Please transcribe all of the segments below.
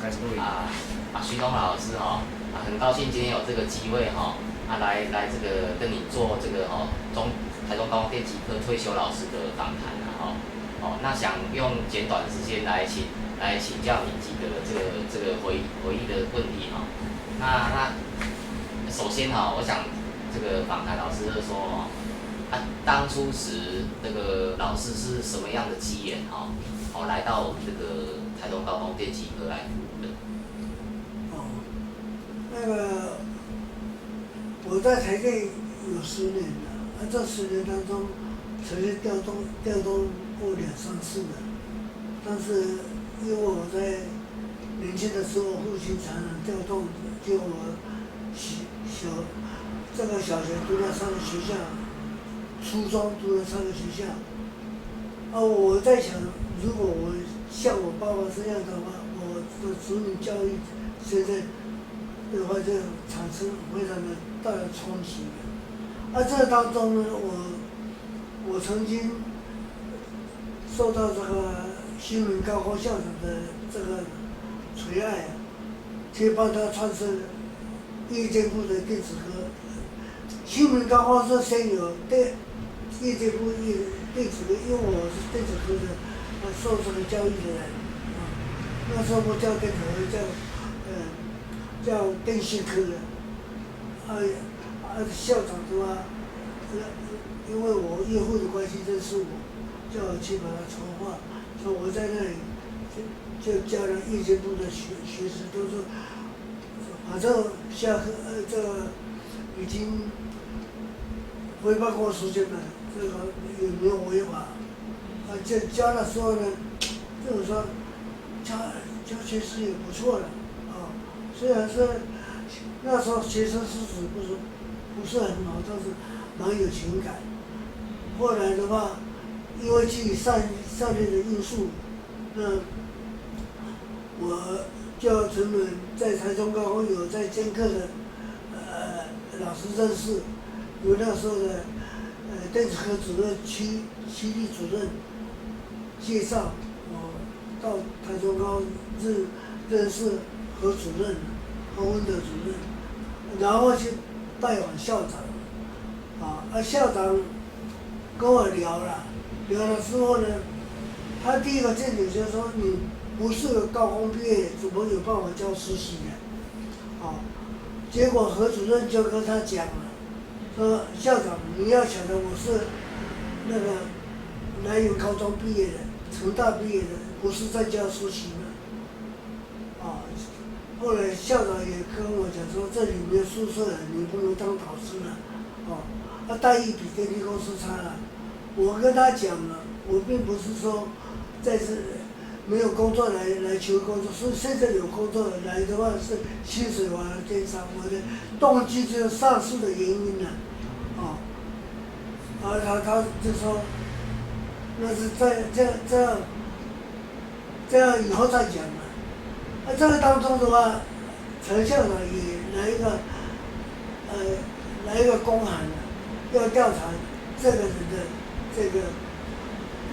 开始录音。徐东老师很高兴今天有这个机会来这个跟你做这个台中高工电机科退休老师的访谈那想用简短的时间来请教你几个这个回忆的问题那首先我想这个访谈老师就说当初时这个老师是什么样的机缘来到我们这个台中高工电机科来服务的？那个我在台电有10年了，这10年当中曾经调动过2、3次的，但是因为我在年轻的时候父亲常常调动，就我小学读了3个学校，初中读了3个学校，我在想，如果我像我爸爸这样的话，我的子女教育现在的话就产生非常的大的冲击。这当中呢，我曾经受到这个新民高工校长的这个垂爱去帮他创设业界部的电子科。新民高工是先有业界部电子科，因为我是电子科的，受这个教育的人，那时候不叫电子科，叫电信科的，校长的话，因为我业务的关系认识我，叫我去把它筹划，所以我在那里就教了业界部的学生，都是反正下课这个已经违反过时间了，这个也没有违法。教的时候呢，就是说教学生也不错的，虽然是那时候学生素质不是很好，但是蛮有情感。后来的话，因为基于上面的因素，我就成了在台中高工有在兼课的老师认识，有那时候的电子科主任区域主任介绍我到台中高认识何主任、何文德主任，然后去拜访校长，校长跟我聊了之后呢，他第一个见解就是说你不是个高工毕业，怎么有办法教实习呢？结果何主任就跟他讲了，说校长你要晓得我是那个南园高中毕业的，成大毕业的，不是在教实习的。后来校长也跟我讲说，这里没有宿舍，你不能当导师了，待遇比电力公司差了。我跟他讲了，我并不是说在这没有工作来求工作，是现在有工作来的话是薪水往而天上，我的动机就是上述的原因了，他就说，那是这样以后再讲嘛。这个当中的话，陈校长也来一个公函要调查这个人的这个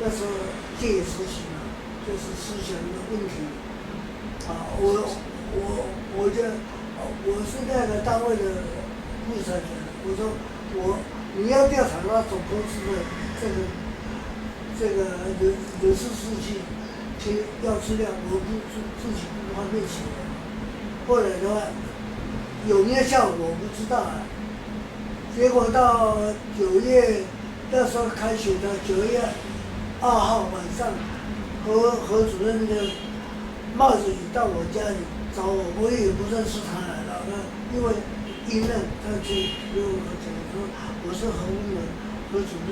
那时候借实习嘛，就是思想的问题。我是那个单位的负责人，我说你要调查那总公司的这个人事事迹。要资料，我自己不方便写的。后来的话，有没有效果我不知道结果到9月那时候开学的9月2号晚上，何主任的冒着雨到我家里找我，我也不认识他了，因为因任他就跟我讲说我是何主任，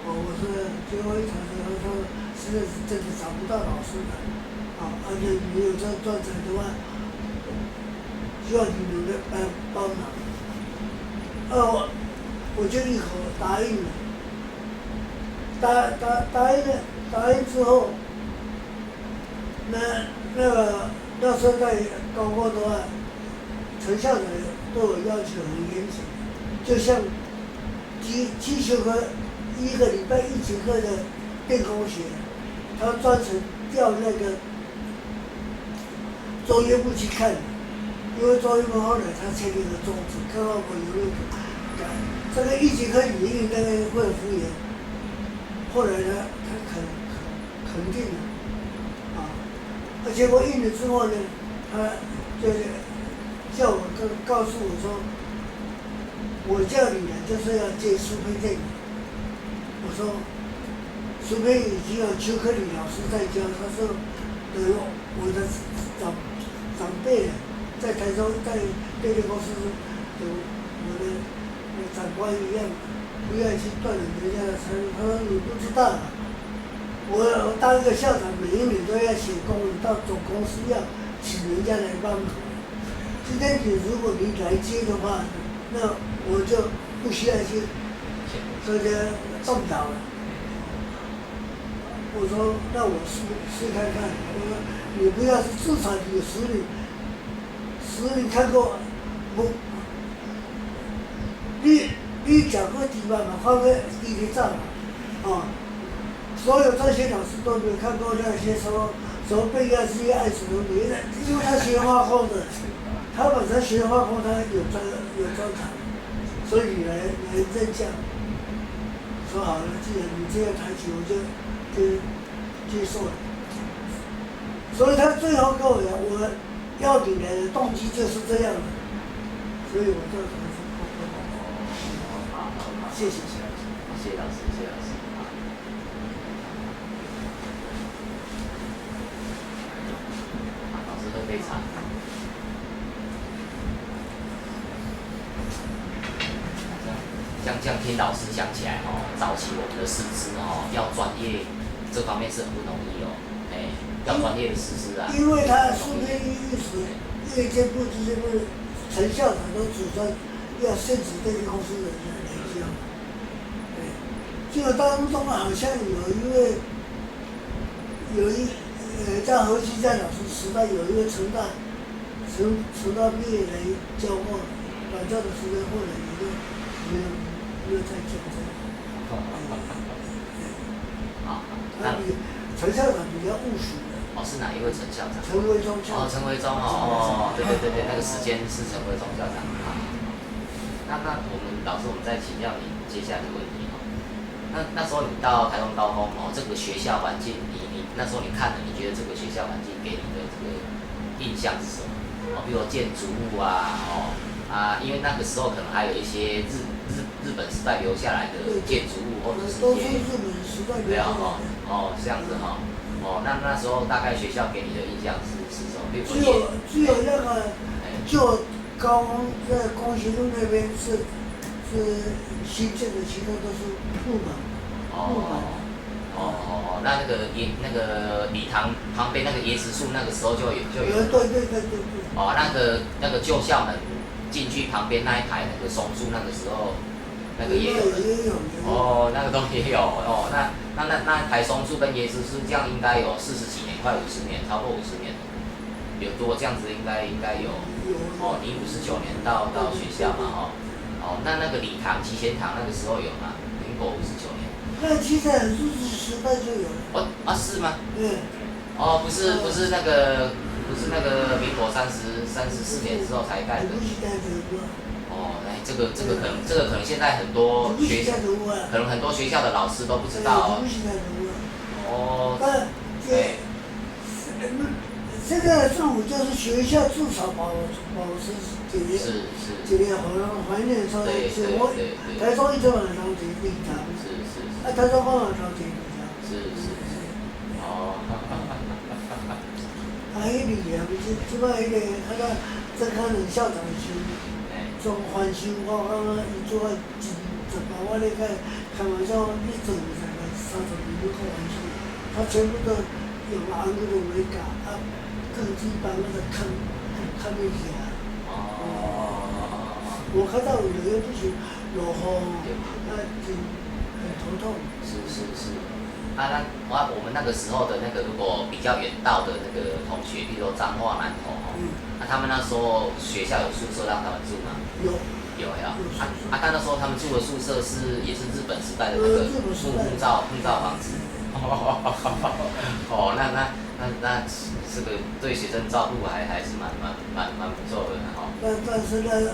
我是结果一查他说。现在是真的找不到老师了，而且没有这专才的话，需要你们的帮忙。我就一口答应了。答应之后，那时候在高工的话，陈校长对我要求很严谨，就像基础课1个礼拜1节课的电工学。他专程调那个周岳不去看，因为周岳不后来他签了个宗旨，刚好我有那个改，这个一节课里面那个会敷衍，后来呢，他肯定了，啊，而且我印了之后呢，他就是叫我告诉我说，我叫你来就是要接苏培这个，我说。苏培已经有邱克礼老师在教，他说，我的长辈在台中在电力公司有我的长官一样，不要去断人家的财路。他说你不知道，我当一个校长，每一年都要写公文到总公司要请人家来帮忙。今天如果你来接的话，那我就不需要去这个动摇了。我说，那我试看看。我说，你不要是至少有10年看过，你讲过几万嘛，发个地理账嘛，啊，所有这些老师都没有看过那些什么贝亚斯爱什么别的，因为他学化工的，他本身学化工，他有专长，所以来认讲。说好了，既然你这样抬起，我就接受了。所以他最后跟我讲，我要你来的动机就是这样的，所以我就谢谢老师，谢谢老师。老师会非常。这样听老师讲起来早期我们的师资要专业，这方面是很不容易要专业的师资啊。因为他苏培一时，业界部这些部陈校长都主张要限制电力公司的人来教。对，这个当中好像在何其在老师时代有一位陈大毕业来教过，管教的时间后来也就没有再讲这个。他比陈校长比较务实的。是哪一位陈校长？陈维忠校长。陈维忠对，那个时间是陈维忠校长。那我们老师，我们再请教你接下来的问题那时候你到台中高工这个学校环境，你那时候你看了，你觉得这个学校环境给你的这个印象是什么？比如说建筑物因为那个时候可能还有一些日本时代留下来的建筑物，或者是都是日本时代留下来的。这样子那时候大概学校给你的印象是什么？比如说只有那个旧高工在光学路那边是新建的，其他都是木板。那个礼堂旁边那个椰子树，那个时候就有。对。那个旧校门进去旁边那一排那个松树，那个时候那个也有。那个都也有那一排松树跟椰子树，这样应该有40几年，快50年，超过50年。如果这样子应该有。你59年到学校嘛那个礼堂、集贤堂那个时候有吗？民国59年。那其实日治时代就有了。是吗？对。不是那个民国34年之后才盖的。这个可能现在很多可能很多学校的老师都不知道。现在的政府就是学校至少保持几年怀念说，台中一直往上提礼堂，台中往上提礼堂。还有礼堂，即摆迄个郑康仁校长是从翻修，伊做啊18万，你开玩笑，你做才30年就开玩笑，他全部都用红骨头来架钢筋板那个坑那些。我看到有人不行，落雨，很头痛。是。我们那个时候的那个，如果比较远道的那个同学，比如说彰化、南投他们那时候学校有宿舍让他们住吗？有。但那时候他们住的宿舍也是日本时代的那个木造房子。那这个对学生照顾还是蛮不错的哈。但是那时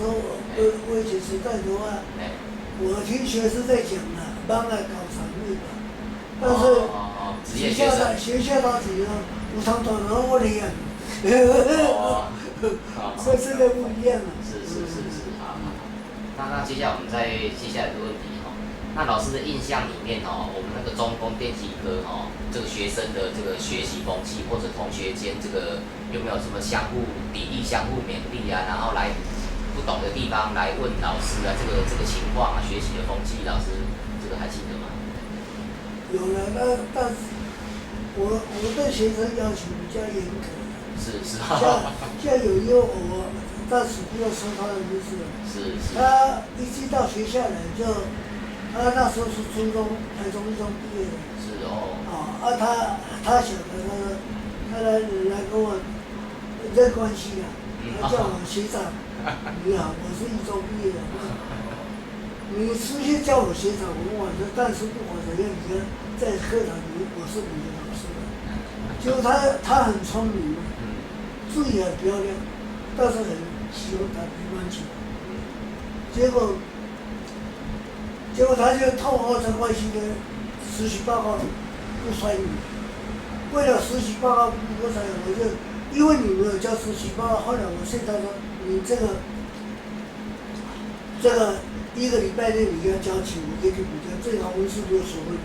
候我以前时代的话，我听学生在讲了，帮来搞产业吧。但是学校到底呢，无偿短和我的样，所以这个不一样啊。是，好。那接下来我们再接下来的问题。那老师的印象里面我们那个中工电机科这个学生的这个学习风气，或者同学间这个有没有什么相互砥砺、相互勉励啊？然后来不懂的地方来问老师啊，这个情况啊，学习的风气，老师这个还记得吗？有了，但是我对学生要求比较严格。是。像有一个我，但是不要说他的名字了。是。他一进到学校来就。他那时候是初中，台中一中毕业的。是哦。他晓得他来跟我认关系啊，他叫我学长，你好，我是一中毕业的。你事先叫我学长，我晚上但是不管怎样，你要在课堂里我是你的老师的。就他很聪明，字也很漂亮，但是很喜欢打乒乓球。结果他就透过陈冠希的实习报告不甩你，为了实习报告不甩你，我就因为你没有交实习报告，后来我现在说你这个一个礼拜内你要交齐，我给你补交，最好温数60分。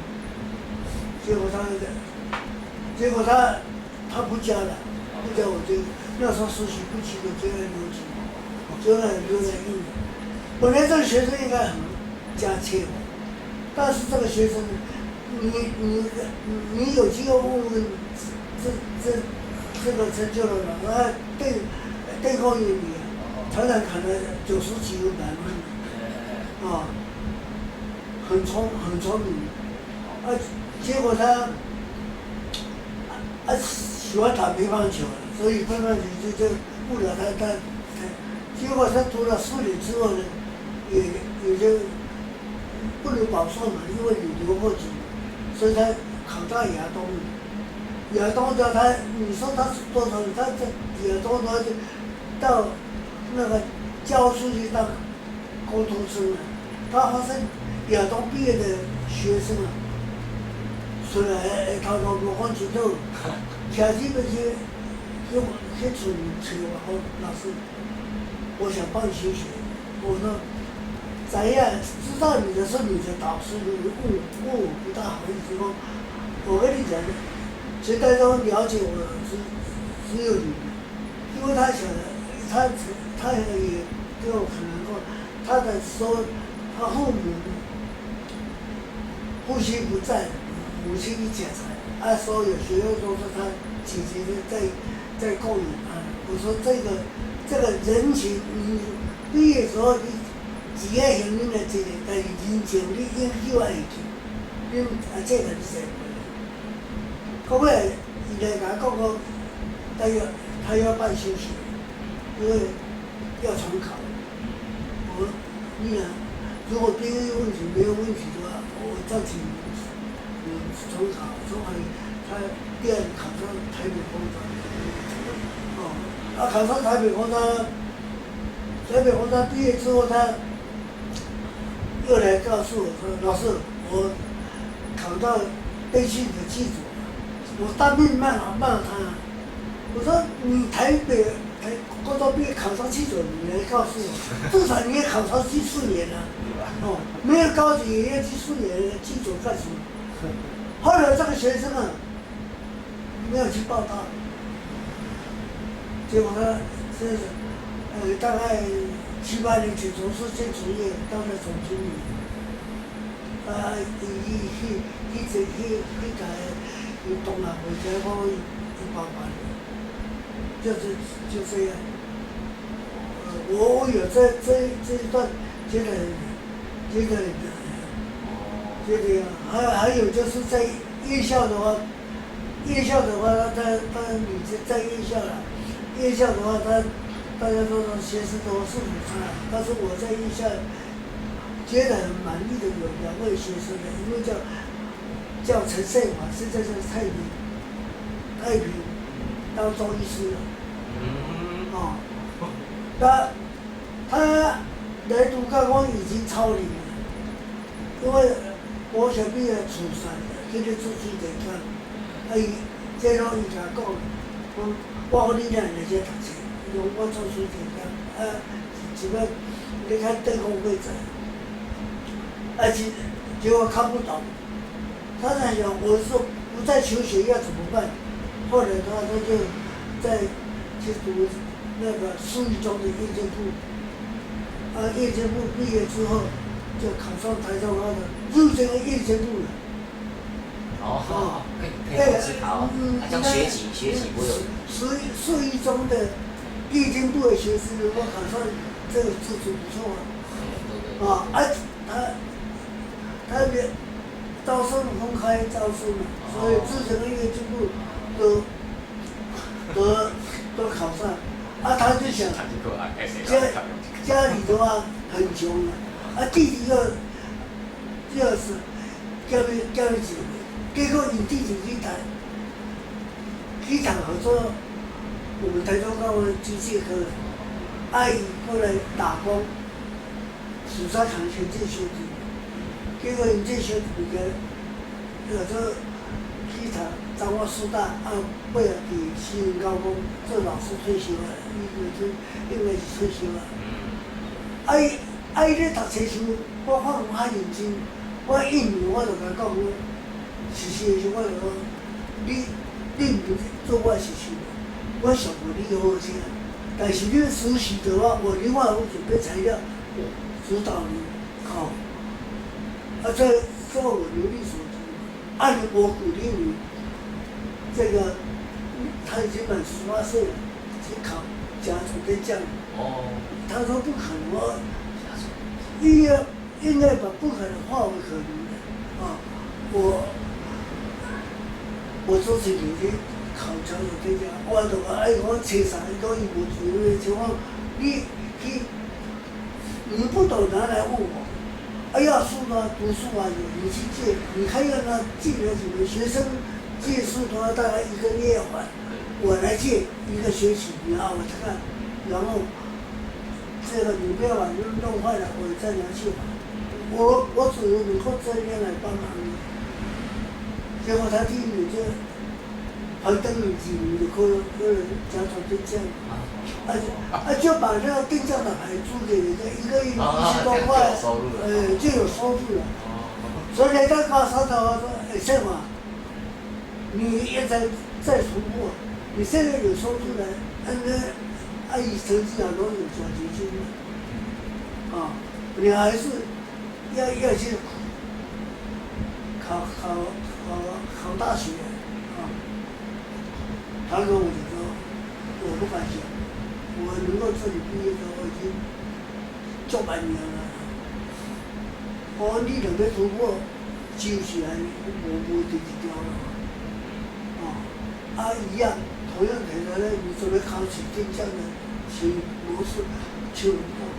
结果他不交了，不交我就那时候实习不及格，就要留级，就要留在1年。本来这个学生应该很加切我，但是这个学生，你有机会问问这个成就了嘛？他对抗英语常常考了90几分100分，很聪明，结果他喜欢打乒乓球，所以乒乓球就不了他，结果他读了4年之后呢，也就。不能保送嘛，因为你留过级，所以他考到亚东。亚东的他，你说他是多少？他在亚东他就到那个教书去当工读生了。他发现亚东毕业的学生啊，虽然头脑不好清楚，条件那些很出名，我老师，我想帮你学学，我说。怎样知道你的是你的导师，你问我不大好意思说，我跟你讲，现在都了解我只有你，因为他晓得，他也跟我可能说，他的说他父母父亲不在，母亲一检查，说有学生说是他姐姐在供养他，我说这个人情，你毕业时候你。只要向恁来这个，但是人情你永久爱记，恁这个你知袂？后尾伊来甲我讲讲，他要办休学，因为要重考。我你啊，如果第一个问题没有问题的话，我暂停重考，他第二考上台北工专，考上台北工专毕业之后他。又来告诉我说：“老师，我考到电信的技组了，我当面骂他。我说你台高中毕业考上技组，你来告诉我，至少你也考上技术员了。没有高级也要技术员，技组干什么？后来这个学生啊，没有去报到，结果他是大概。7、8年前从事建筑业当了总经理，去改东南回家后188年，就这样。我有这一段觉得还有就是在夜校的话，他你在夜校了，夜校的话大家都说学生都是很差，但是我在印象觉得很满意的有2位学生的，一位叫陈胜华，现在是蔡明，太平当中医师了。嗯。哦，他来读高工已经超龄了，因为我小毕业初三的，佢哋出去地讲，这种伊甲讲，我你俩来这读书，用我做书地讲，怎么你看登峰会者，结果看不懂，他在想，我说不再求学要怎么办？后来他就在去读那个书语中的夜间部，夜间部毕业之后，就考上台中高的入这个夜间部了。哦，可以思考，这样学习不会有。书语中的夜间部的学生，如果考上这个制度不错啊。他的招生公开招生嘛，所以之前的夜间部都考上。他就想家里的话很穷了，弟弟就是教育子女，结果你弟弟去谈合作我们台中高的机械科，阿姨过来打工，暑假堂前进修子，结果你这修子有时候去谈彰化师大为了给西云高工做老师退休了，应该是退休了。伊咧读册时，我看有较认真，我印尼我就甲讲，实习的时候我就讲，你唔做我实习，我上过你好好听，但是你实习的话，我另外有准备材料，指导你考，这我有力所图，按我鼓励你。这个他已经满18岁了，去考甲组跟将。他说不可能，应该把不可能化为可能的。我做起你去考甲组跟将，我车上都伊无主任情况，你不懂拿来问我。要书呢，读书你去借，你看要他借了几个学生。借书的话大概1个月还，我来借1个学期，我看，然后这个你不要把弄坏了，我再拿去还。我只能够这边来帮忙你。结果他第1年就还等你几年就可以甲组跟将，就把那个定将的牌租给人家，1个月1000多块，就有收入了。所以他高三的话说，这嘛。你也在突破，你现在有收入了，阿姨成绩好都有奖学金了，你还是要去考大学，他跟我就说，我不敢想，我能够这里毕业的我已经做半年了，你两个突破，就是我第几条了。一样，同样的呢，你准备考取定将的，模式就不同。